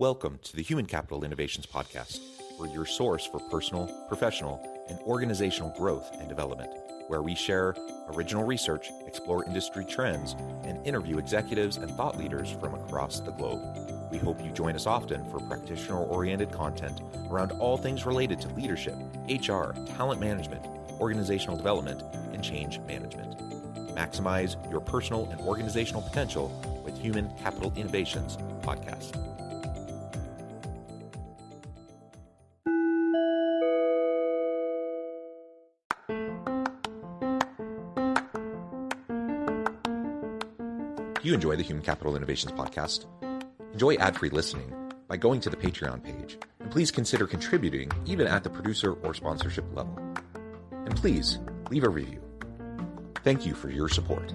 Welcome to the Human Capital Innovations Podcast. We're your source for personal, professional, and organizational growth and development, where we share original research, explore industry trends, and interview executives and thought leaders from across the globe. We hope you join us often for practitioner-oriented content around all things related to leadership, HR, talent management, organizational development, and change management. Maximize your personal and organizational potential with Human Capital Innovations Podcast. If you enjoy the Human Capital Innovations Podcast, enjoy ad-free listening by going to the Patreon page, and please consider contributing even at the producer or sponsorship level. And please leave a review. Thank you for your support.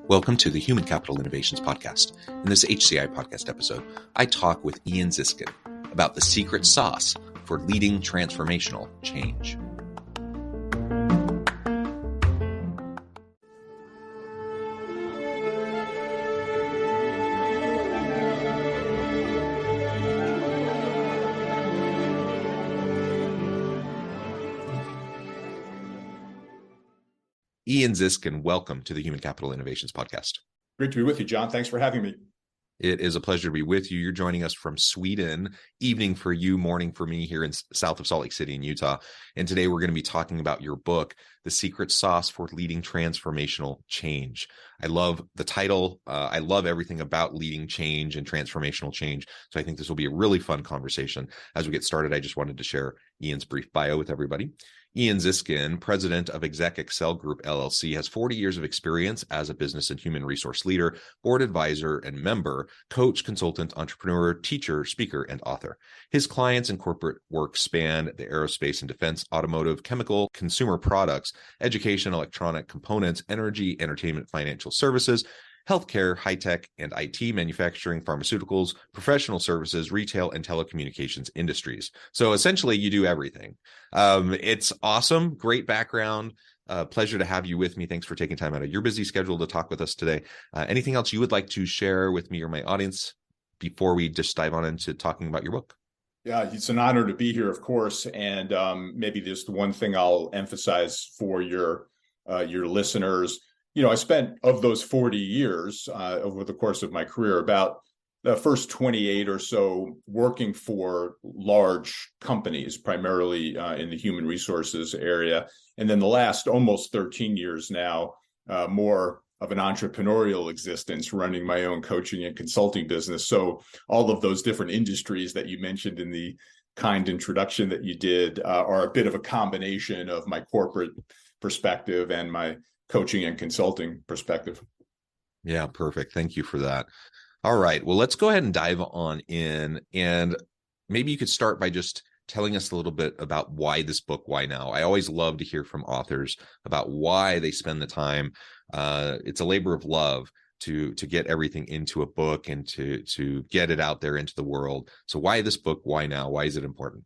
Welcome to the Human Capital Innovations Podcast. In this HCI Podcast episode, I talk with Ian Ziskin about the secret sauce for leading transformational change. Ian Ziskin, welcome to the Human Capital Innovations Podcast. Great to be with you, John. Thanks for having me. It is a pleasure to be with you. You're joining us from Sweden, evening for you, morning for me here in south of Salt Lake City in Utah. And today we're going to be talking about your book, The Secret Sauce for Leading Transformational Change. I love the title. I love everything about leading change and transformational change. So I think this will be a really fun conversation. As we get started, I just wanted to share Ian's brief bio with everybody. Ian Ziskin, president of Exec Excel Group, LLC, has 40 years of experience as a business and human resource leader, board advisor and member, coach, consultant, entrepreneur, teacher, speaker, and author. His clients and corporate work span the aerospace and defense, automotive, chemical, consumer products, education, electronic components, energy, entertainment, financial services, healthcare, high-tech, and IT, manufacturing, pharmaceuticals, professional services, retail, and telecommunications industries. So essentially, you do everything. It's awesome. Great background. Pleasure to have you with me. Thanks for taking time out of your busy schedule to talk with us today. Anything else you would like to share with me or my audience before we just dive on into talking about your book? Yeah, it's an honor to be here, of course. And maybe just one thing I'll emphasize for your listeners. You know, I spent, of those 40 years over the course of my career, about the first 28 or so working for large companies, primarily in the human resources area. And then the last almost 13 years now, more of an entrepreneurial existence, running my own coaching and consulting business. So all of those different industries that you mentioned in the kind introduction that you did are a bit of a combination of my corporate perspective and my coaching and consulting perspective. Yeah, perfect. Thank you for that. All right. Well, let's go ahead and dive on in. And maybe you could start by just telling us a little bit about why this book, why now? I always love to hear from authors about why they spend the time. It's a labor of love to get everything into a book and to get it out there into the world. So why this book? Why now? Why is it important?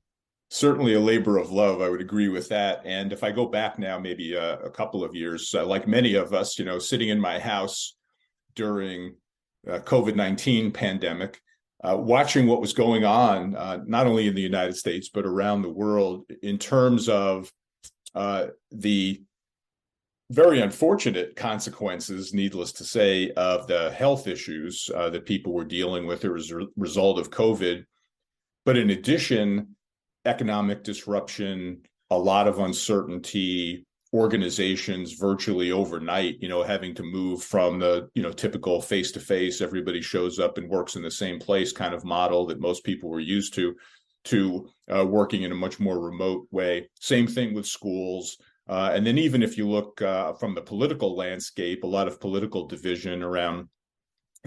Certainly a labor of love. I would agree with that. And if I go back now, maybe a couple of years, like many of us, sitting in my house during COVID-19 pandemic, watching what was going on, not only in the United States, but around the world in terms of the very unfortunate consequences, needless to say, of the health issues that people were dealing with as a result of COVID. But in addition, economic disruption, a lot of uncertainty, organizations virtually overnight, having to move from the, typical face-to-face, everybody shows up and works in the same place kind of model that most people were used to working in a much more remote way. Same thing with schools. And then even if you look from the political landscape, a lot of political division around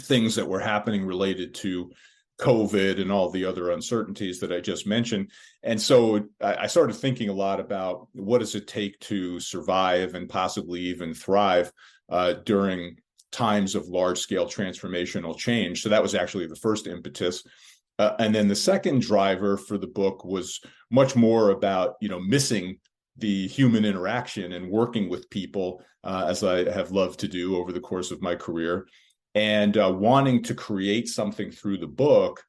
things that were happening related to COVID and all the other uncertainties that I just mentioned. And so I started thinking a lot about what does it take to survive and possibly even thrive during times of large-scale transformational change. So that was actually the first impetus. And then the second driver for the book was much more about, missing the human interaction and working with people, as I have loved to do over the course of my career, and wanting to create something through the book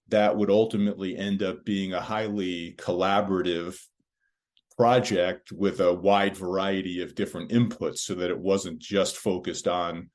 that would ultimately end up being a highly collaborative project with a wide variety of different inputs, so that it wasn't just focused on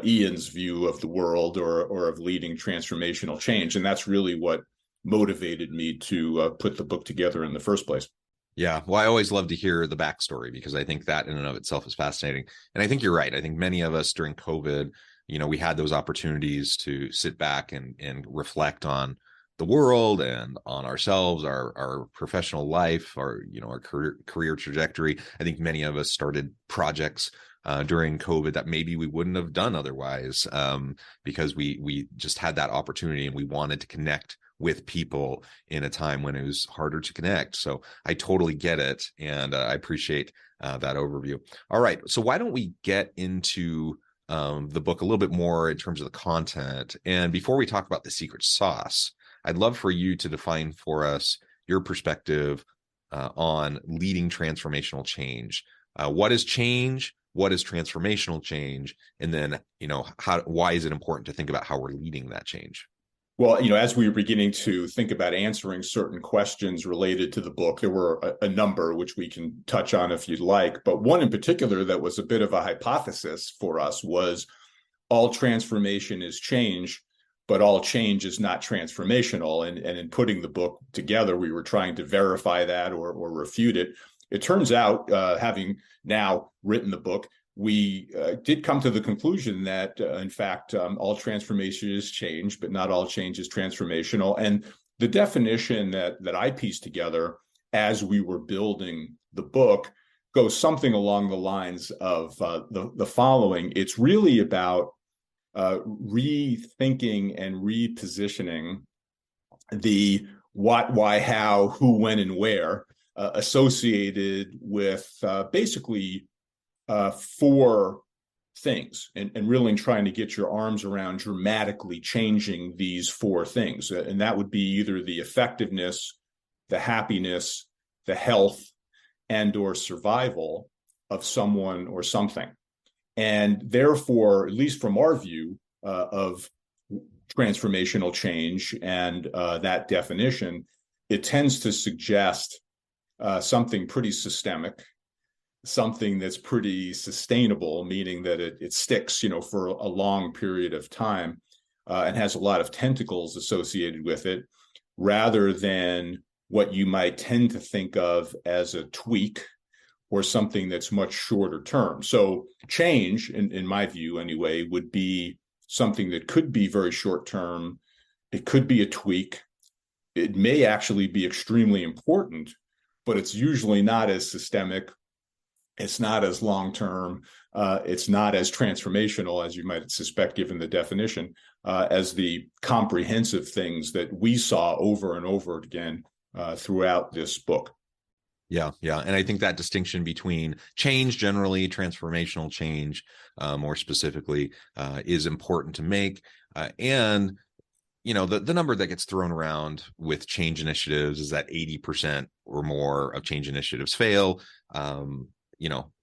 Ian's view of the world or of leading transformational change. And that's really what motivated me to put the book together in the first place. Yeah, well, I always love to hear the backstory, because I think that in and of itself is fascinating. And I think you're right. I think many of us during COVID, we had those opportunities to sit back and reflect on the world and on ourselves, our professional life, our career trajectory. I think many of us started projects during COVID that maybe we wouldn't have done otherwise, because we just had that opportunity and we wanted to connect with people in a time when it was harder to connect. So I totally get it, and I appreciate that overview. All right, so why don't we get into the book a little bit more in terms of the content? And before we talk about the secret sauce, I'd love for you to define for us your perspective on leading transformational change. What is change? What is transformational change? And then, why is it important to think about how we're leading that change? Well, as we were beginning to think about answering certain questions related to the book, there were a number which we can touch on if you'd like. But one in particular that was a bit of a hypothesis for us was all transformation is change, but all change is not transformational. And in putting the book together, we were trying to verify that or refute it. It turns out, having now written the book, we did come to the conclusion that, in fact, all transformation is change, but not all change is transformational. And the definition that I pieced together as we were building the book goes something along the lines of the following. It's really about rethinking and repositioning the what, why, how, who, when, and where associated with basically four things, and really trying to get your arms around dramatically changing these four things. And that would be either the effectiveness, the happiness, the health, and or survival of someone or something. And therefore, at least from our view of transformational change and that definition, it tends to suggest something pretty systemic, something that's pretty sustainable, meaning that it sticks, for a long period of time and has a lot of tentacles associated with it, rather than what you might tend to think of as a tweak or something that's much shorter term. So change, in my view anyway, would be something that could be very short term. It could be a tweak. It may actually be extremely important, but it's usually not as systemic. It's not as long-term. It's not as transformational, as you might suspect, given the definition, as the comprehensive things that we saw over and over again throughout this book. Yeah. And I think that distinction between change generally, transformational change more specifically, is important to make. And the number that gets thrown around with change initiatives is that 80% or more of change initiatives fail.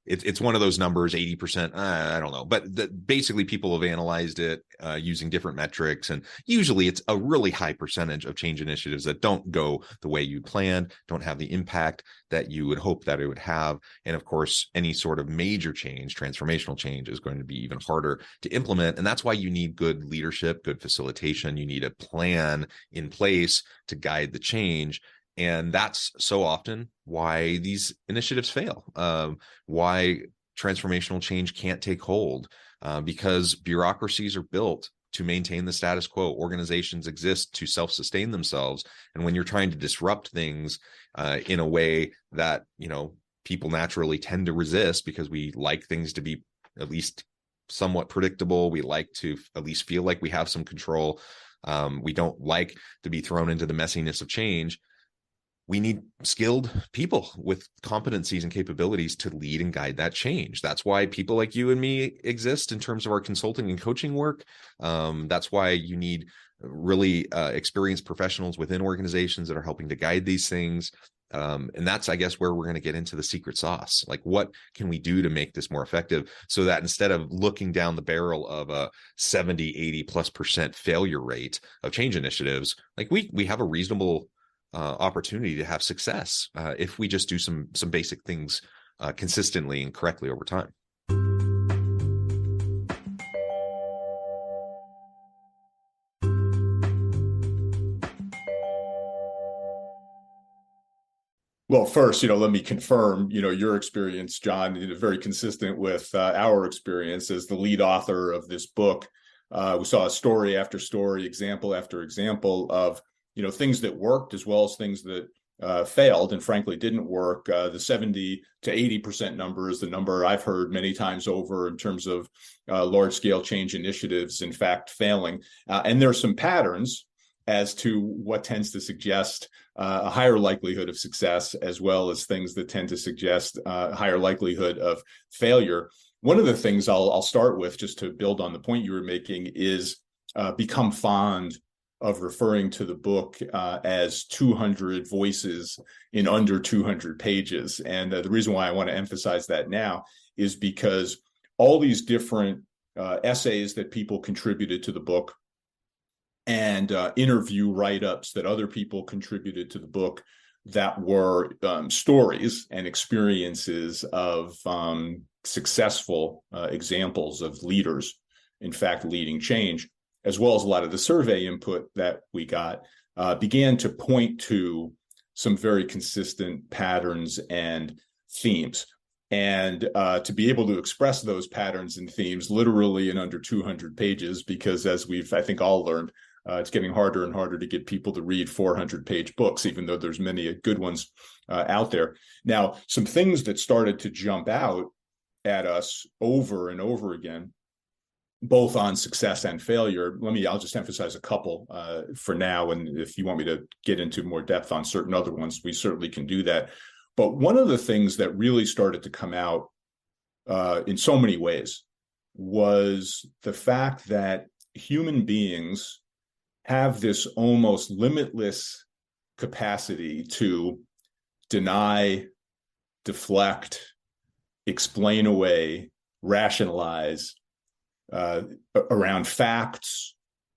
It's one of those numbers, 80%, I don't know, but basically people have analyzed it using different metrics, and usually it's a really high percentage of change initiatives that don't go the way you planned, don't have the impact that you would hope that it would have. And of course, any sort of major change, transformational change, is going to be even harder to implement. And that's why you need good leadership, good facilitation. You need a plan in place to guide the change. And that's so often why these initiatives fail, why transformational change can't take hold, because bureaucracies are built to maintain the status quo. Organizations exist to self-sustain themselves. And when you're trying to disrupt things in a way that, people naturally tend to resist, because we like things to be at least somewhat predictable. We like to at least feel like we have some control. We don't like to be thrown into the messiness of change. We need skilled people with competencies and capabilities to lead and guide that change. That's why people like you and me exist in terms of our consulting and coaching work. That's why you need really experienced professionals within organizations that are helping to guide these things. And that's, I guess, where we're going to get into the secret sauce. Like, what can we do to make this more effective so that instead of looking down the barrel of a 70-80+% failure rate of change initiatives, like we have a reasonable opportunity to have success if we just do some basic things consistently and correctly over time. Well, first, let me confirm, your experience, John, very consistent with our experience as the lead author of this book. We saw story after story, example after example of, things that worked as well as things that failed and frankly didn't work. The 70 to 80% number is the number I've heard many times over in terms of large scale change initiatives, in fact, failing. And there are some patterns as to what tends to suggest a higher likelihood of success, as well as things that tend to suggest a higher likelihood of failure. One of the things I'll start with, just to build on the point you were making, is become fond of referring to the book as 200 voices in under 200 pages. And the reason why I want to emphasize that now is because all these different essays that people contributed to the book and interview write-ups that other people contributed to the book that were stories and experiences of successful examples of leaders, in fact, leading change, as well as a lot of the survey input that we got, began to point to some very consistent patterns and themes. And to be able to express those patterns and themes literally in under 200 pages, because as we've, I think, all learned, it's getting harder and harder to get people to read 400-page books, even though there's many good ones out there. Now, some things that started to jump out at us over and over again, both on success and failure. I'll just emphasize a couple for now. And if you want me to get into more depth on certain other ones, we certainly can do that. But one of the things that really started to come out in so many ways was the fact that human beings have this almost limitless capacity to deny, deflect, explain away, rationalize around facts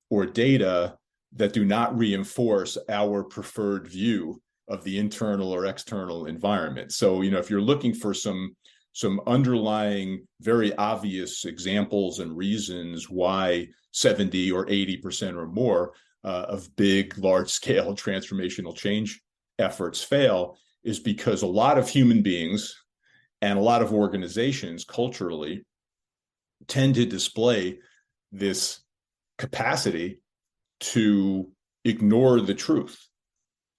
or data that do not reinforce our preferred view of the internal or external environment. So, if you're looking for some underlying, very obvious examples and reasons why 70 or 80% or more of big, large-scale transformational change efforts fail, is because a lot of human beings and a lot of organizations culturally tend to display this capacity to ignore the truth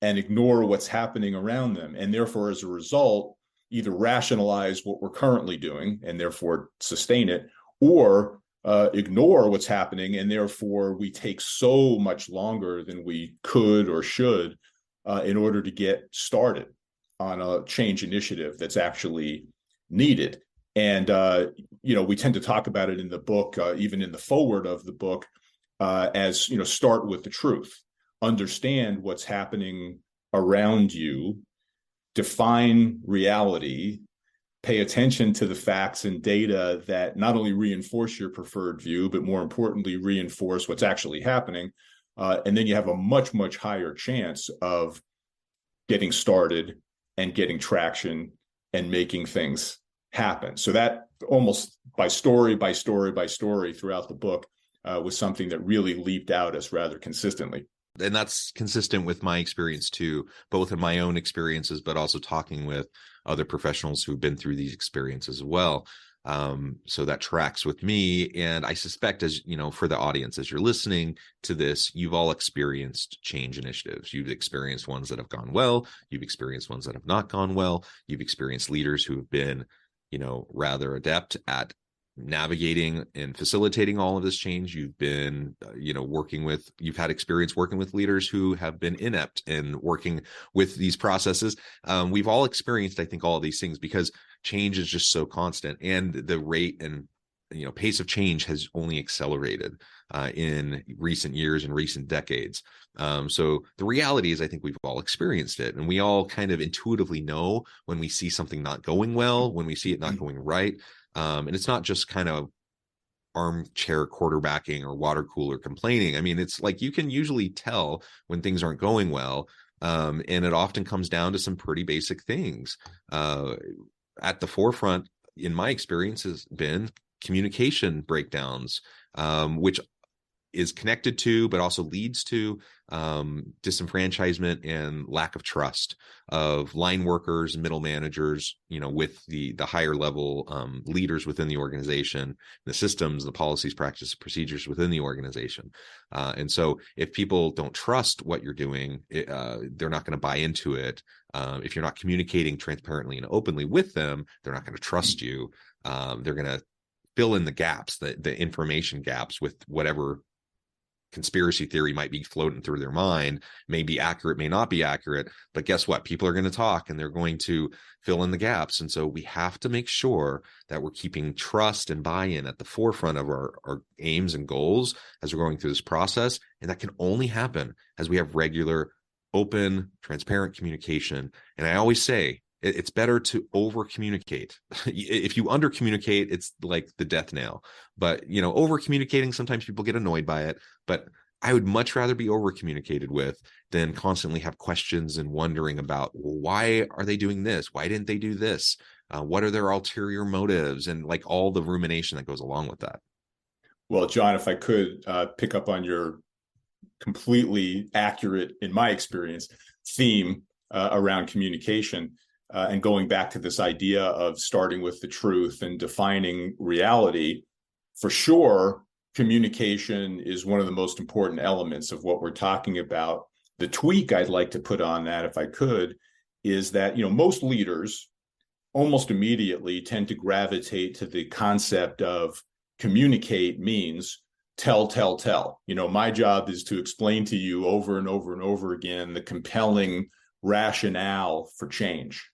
and ignore what's happening around them. And therefore, as a result, either rationalize what we're currently doing and therefore sustain it, or ignore what's happening, and therefore we take so much longer than we could or should in order to get started on a change initiative that's actually needed. And, we tend to talk about it in the book, even in the foreword of the book, as, start with the truth, understand what's happening around you, define reality, pay attention to the facts and data that not only reinforce your preferred view, but more importantly, reinforce what's actually happening. And then you have a much, much higher chance of getting started and getting traction and making things happen. So that almost by story throughout the book was something that really leaped out as rather consistently. And that's consistent with my experience too, both in my own experiences, but also talking with other professionals who've been through these experiences as well. So that tracks with me. And I suspect, as for the audience, as you're listening to this, you've all experienced change initiatives. You've experienced ones that have gone well. You've experienced ones that have not gone well. You've experienced leaders who have been, rather adept at navigating and facilitating all of this change. You've been, you've had experience working with leaders who have been inept in working with these processes. We've all experienced, I think, all of these things because change is just so constant, and the rate and pace of change has only accelerated in recent years and recent decades. So the reality is, I think we've all experienced it, and we all kind of intuitively know when we see something not going well, when we see it not going right. And it's not just kind of armchair quarterbacking or water cooler complaining. I mean, it's like you can usually tell when things aren't going well. And it often comes down to some pretty basic things. At the forefront, in my experience, has been communication breakdowns, which is connected to, but also leads to disenfranchisement and lack of trust of line workers, middle managers, with the higher level leaders within the organization, the systems, the policies, practices, procedures within the organization. And so if people don't trust what you're doing, they're not going to buy into it. If you're not communicating transparently and openly with them, they're not going to trust you. They're going to fill in the gaps, the information gaps, with whatever conspiracy theory might be floating through their mind. May be accurate, may not be accurate, but guess what? People are going to talk and they're going to fill in the gaps. And so we have to make sure that we're keeping trust and buy-in at the forefront of our aims and goals as we're going through this process. And that can only happen as we have regular, open, transparent communication. And I always say, it's better to over communicate. If you under communicate, it's like the death knell. But over communicating, sometimes people get annoyed by it. But I would much rather be over communicated with than constantly have questions and wondering about, well, why are they doing this? Why didn't they do this? What are their ulterior motives? And like all the rumination that goes along with that. Well, John, if I could pick up on your completely accurate, in my experience, theme around communication. And going back to this idea of starting with the truth and defining reality, for sure, communication is one of the most important elements of what we're talking about. The tweak I'd like to put on that, if I could, is that, most leaders almost immediately tend to gravitate to the concept of communicate means tell, tell, tell. My job is to explain to you over and over and over again the compelling rationale for change.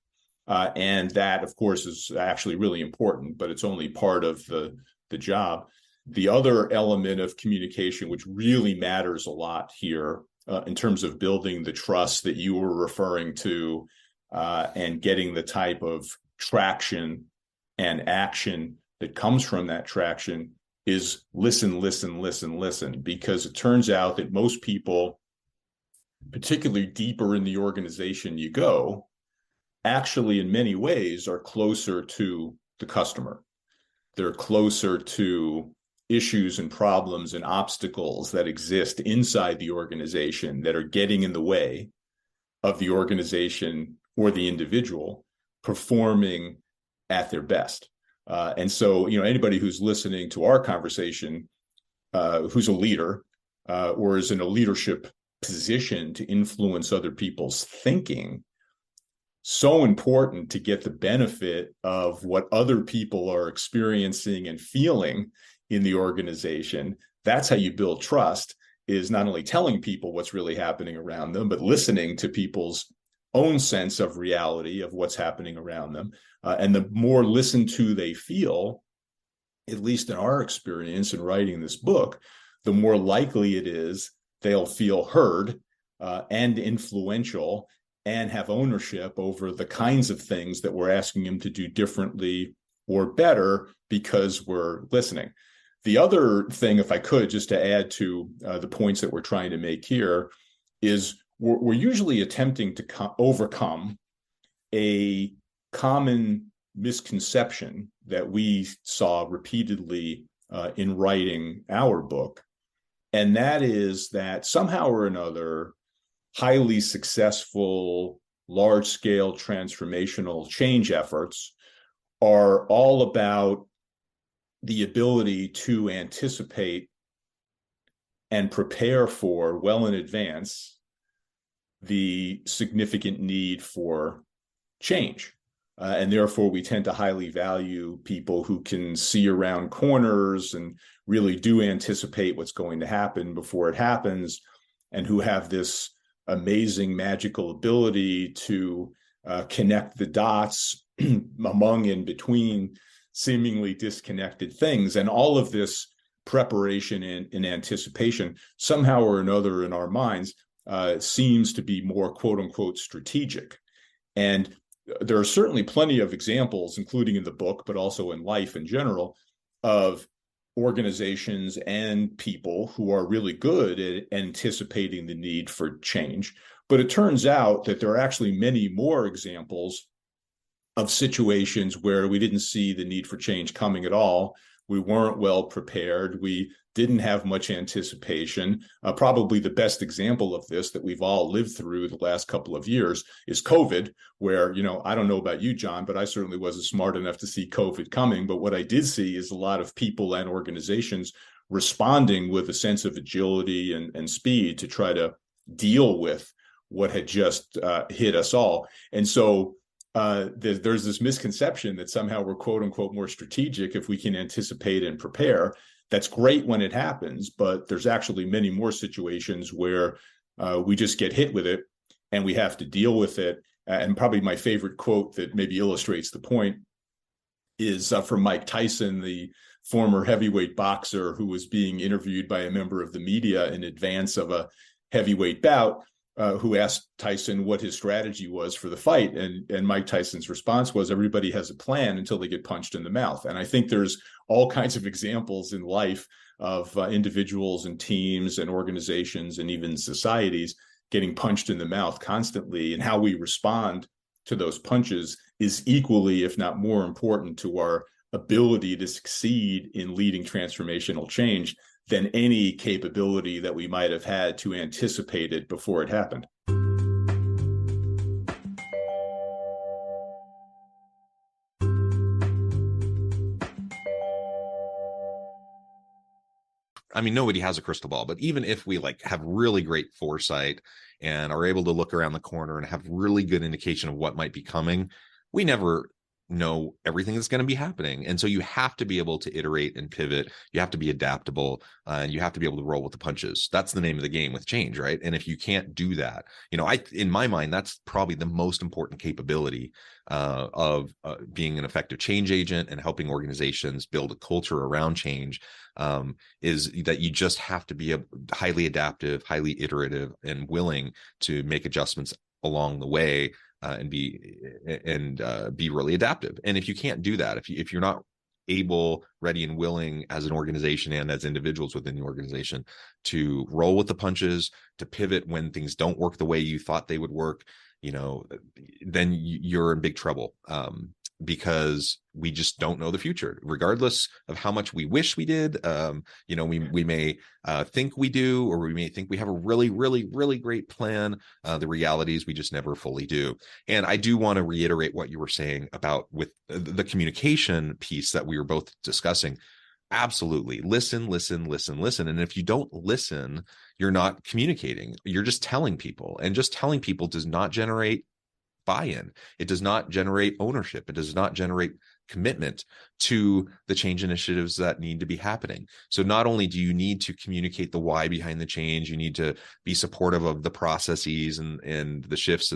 And that, of course, is actually really important, but it's only part of the job. The other element of communication, which really matters a lot here in terms of building the trust that you were referring to and getting the type of traction and action that comes from that traction, is listen, listen, listen, listen. Because it turns out that most people, particularly deeper in the organization you go, actually, in many ways, are closer to the customer. They're closer to issues and problems and obstacles that exist inside the organization that are getting in the way of the organization or the individual performing at their best. And so, anybody who's listening to our conversation, who's a leader or is in a leadership position to influence other people's thinking, so important to get the benefit of what other people are experiencing and feeling in the organization. That's how you build trust, is not only telling people what's really happening around them, but listening to people's own sense of reality of what's happening around them. And the more listened to they feel, at least in our experience in writing this book, the more likely it is they'll feel heard and influential and have ownership over the kinds of things that we're asking them to do differently or better because we're listening. The other thing, if I could, just to add to the points that we're trying to make here, is we're usually attempting to overcome a common misconception that we saw repeatedly in writing our book. And that is that somehow or another, highly successful, large-scale transformational change efforts are all about the ability to anticipate and prepare for well in advance the significant need for change. And therefore, we tend to highly value people who can see around corners and really do anticipate what's going to happen before it happens, and who have this amazing magical ability to connect the dots among and between seemingly disconnected things. And all of this preparation and anticipation, somehow or another in our minds, seems to be more quote unquote strategic. And there are certainly plenty of examples, including in the book, but also in life in general, of organizations and people who are really good at anticipating the need for change. But it turns out that there are actually many more examples of situations where we didn't see the need for change coming at all. We weren't well prepared. We didn't have much anticipation. Probably the best example of this that we've all lived through the last couple of years is COVID, where, I don't know about you, John, but I certainly wasn't smart enough to see COVID coming. But what I did see is a lot of people and organizations responding with a sense of agility and speed to try to deal with what had just hit us all. And so there's this misconception that somehow we're quote unquote more strategic if we can anticipate and prepare. That's great when it happens, but there's actually many more situations where we just get hit with it and we have to deal with it. And probably my favorite quote that maybe illustrates the point is from Mike Tyson, the former heavyweight boxer who was being interviewed by a member of the media in advance of a heavyweight bout, who asked Tyson what his strategy was for the fight. And Mike Tyson's response was, everybody has a plan until they get punched in the mouth. And I think there's all kinds of examples in life of individuals and teams and organizations and even societies getting punched in the mouth constantly. And how we respond to those punches is equally, if not more important to our ability to succeed in leading transformational change than any capability that we might have had to anticipate it before it happened. I mean, nobody has a crystal ball, but even if we have really great foresight and are able to look around the corner and have really good indication of what might be coming, we never know everything that's going to be happening. And so you have to be able to iterate and pivot. You have to be adaptable, and you have to be able to roll with the punches. That's the name of the game with change, right? And if you can't do that, in my mind, that's probably the most important capability of being an effective change agent and helping organizations build a culture around change, is that you just have to be highly adaptive, highly iterative, and willing to make adjustments along the way. And be really adaptive. And if you can't do that, if you're not able, ready, and willing as an organization and as individuals within the organization to roll with the punches, to pivot when things don't work the way you thought they would work, then you're in big trouble. Because we just don't know the future, regardless of how much we wish we did. We may think we do, or we may think we have a really, really, really great plan. The reality is we just never fully do. And I do want to reiterate what you were saying about with the communication piece that we were both discussing. Absolutely. Listen. And if you don't listen, you're not communicating. You're just telling people, and just telling people does not generate buy-in. It does not generate ownership. It does not generate commitment to the change initiatives that need to be happening. So not only do you need to communicate the why behind the change, you need to be supportive of the processes and the shifts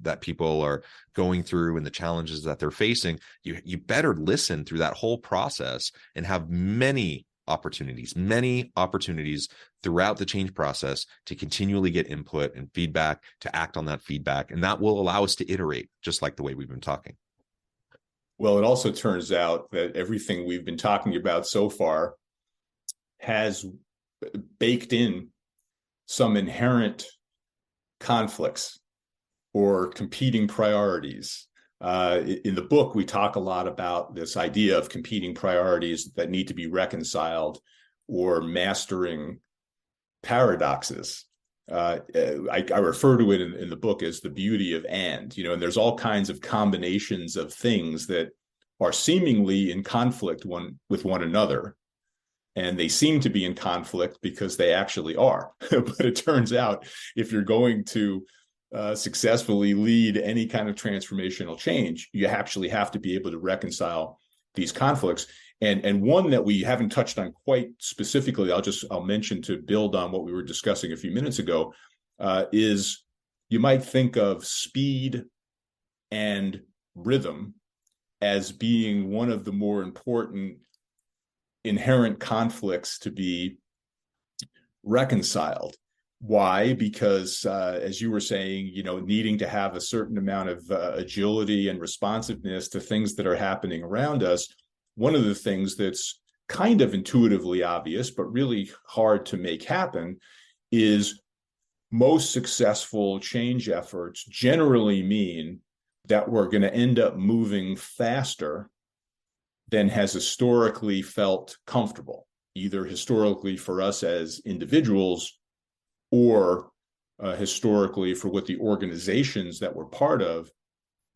that people are going through and the challenges that they're facing. You better listen through that whole process and have many opportunities throughout the change process to continually get input and feedback, to act on that feedback. And that will allow us to iterate, just like the way we've been talking. Well, it also turns out that everything we've been talking about so far has baked in some inherent conflicts or competing priorities. In the book, we talk a lot about this idea of competing priorities that need to be reconciled, or mastering paradoxes. I refer to it in the book as the beauty of and there's all kinds of combinations of things that are seemingly in conflict with one another. And they seem to be in conflict because they actually are. But it turns out, if you're going to successfully lead any kind of transformational change, you actually have to be able to reconcile these conflicts. And one that we haven't touched on quite specifically, I'll mention to build on what we were discussing a few minutes ago, is you might think of speed and rhythm as being one of the more important inherent conflicts to be reconciled. Why? Because as you were saying, needing to have a certain amount of agility and responsiveness to things that are happening around us. One of the things that's kind of intuitively obvious, but really hard to make happen, is most successful change efforts generally mean that we're going to end up moving faster than has historically felt comfortable, either historically for us as individuals or historically for what the organizations that we're part of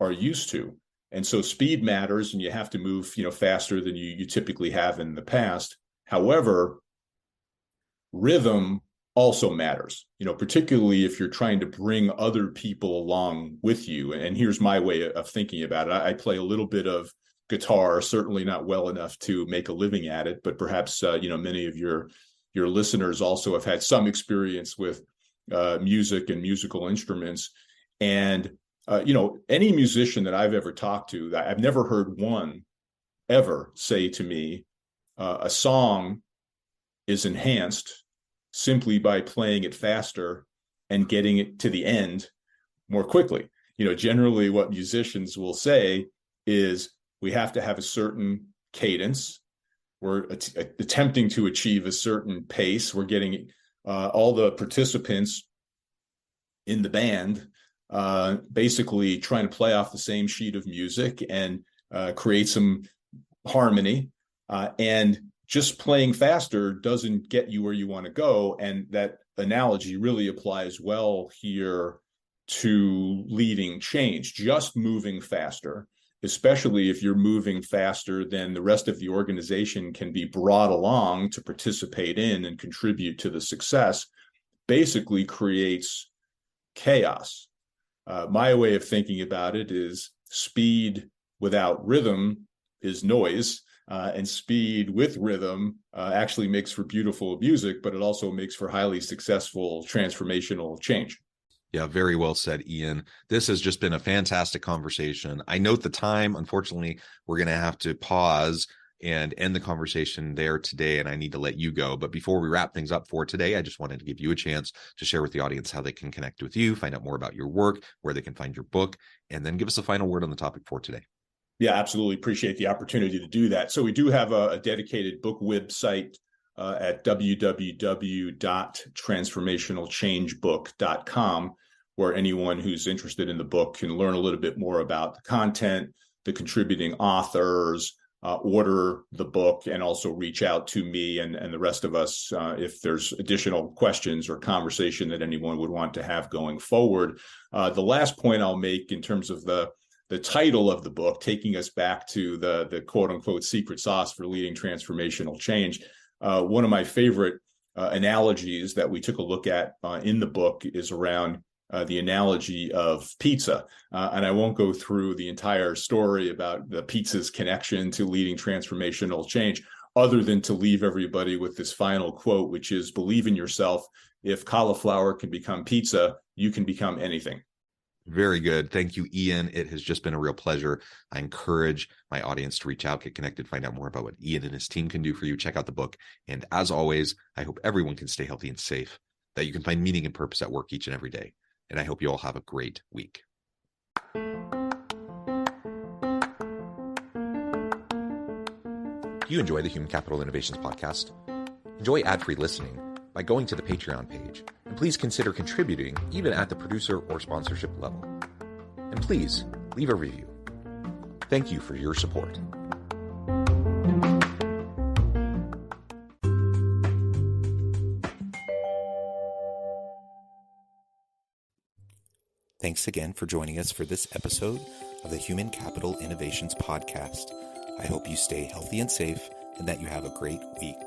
are used to. And so speed matters, and you have to move, faster than you typically have in the past. However, rhythm also matters, particularly if you're trying to bring other people along with you. And here's my way of thinking about it. I play a little bit of guitar, certainly not well enough to make a living at it, but perhaps, many of your listeners also have had some experience with music and musical instruments. And any musician that I've ever talked to, I've never heard one ever say to me, a song is enhanced simply by playing it faster and getting it to the end more quickly. Generally what musicians will say is we have to have a certain cadence. We're attempting to achieve a certain pace. We're getting all the participants in the band basically trying to play off the same sheet of music and create some harmony. And just playing faster doesn't get you where you want to go. And that analogy really applies well here to leading change. Just moving faster, especially if you're moving faster than the rest of the organization can be brought along to participate in and contribute to the success, basically creates chaos. My way of thinking about it is speed without rhythm is noise, and speed with rhythm actually makes for beautiful music, but it also makes for highly successful transformational change. Yeah, very well said, Ian. This has just been a fantastic conversation. I note the time. Unfortunately, we're going to have to pause and end the conversation there today, and I need to let you go. But before we wrap things up for today, I just wanted to give you a chance to share with the audience how they can connect with you, find out more about your work, where they can find your book, and then give us a final word on the topic for today. Yeah, absolutely. Appreciate the opportunity to do that. So we do have a dedicated book website at www.transformationalchangebook.com, where anyone who's interested in the book can learn a little bit more about the content, the contributing authors, order the book, and also reach out to me and the rest of us if there's additional questions or conversation that anyone would want to have going forward. The last point I'll make in terms of the title of the book, taking us back to the quote unquote secret sauce for leading transformational change. One of my favorite analogies that we took a look at in the book is around the analogy of pizza. And I won't go through the entire story about the pizza's connection to leading transformational change, other than to leave everybody with this final quote, which is, believe in yourself. If cauliflower can become pizza, you can become anything. Very good. Thank you, Ian. It has just been a real pleasure. I encourage my audience to reach out, get connected, find out more about what Ian and his team can do for you. Check out the book. And as always, I hope everyone can stay healthy and safe, that you can find meaning and purpose at work each and every day. And I hope you all have a great week. Do you enjoy the Human Capital Innovations podcast? Enjoy ad-free listening by going to the Patreon page, and please consider contributing even at the producer or sponsorship level. And please leave a review. Thank you for your support. Thanks again for joining us for this episode of the Human Capital Innovations podcast. I hope you stay healthy and safe and that you have a great week.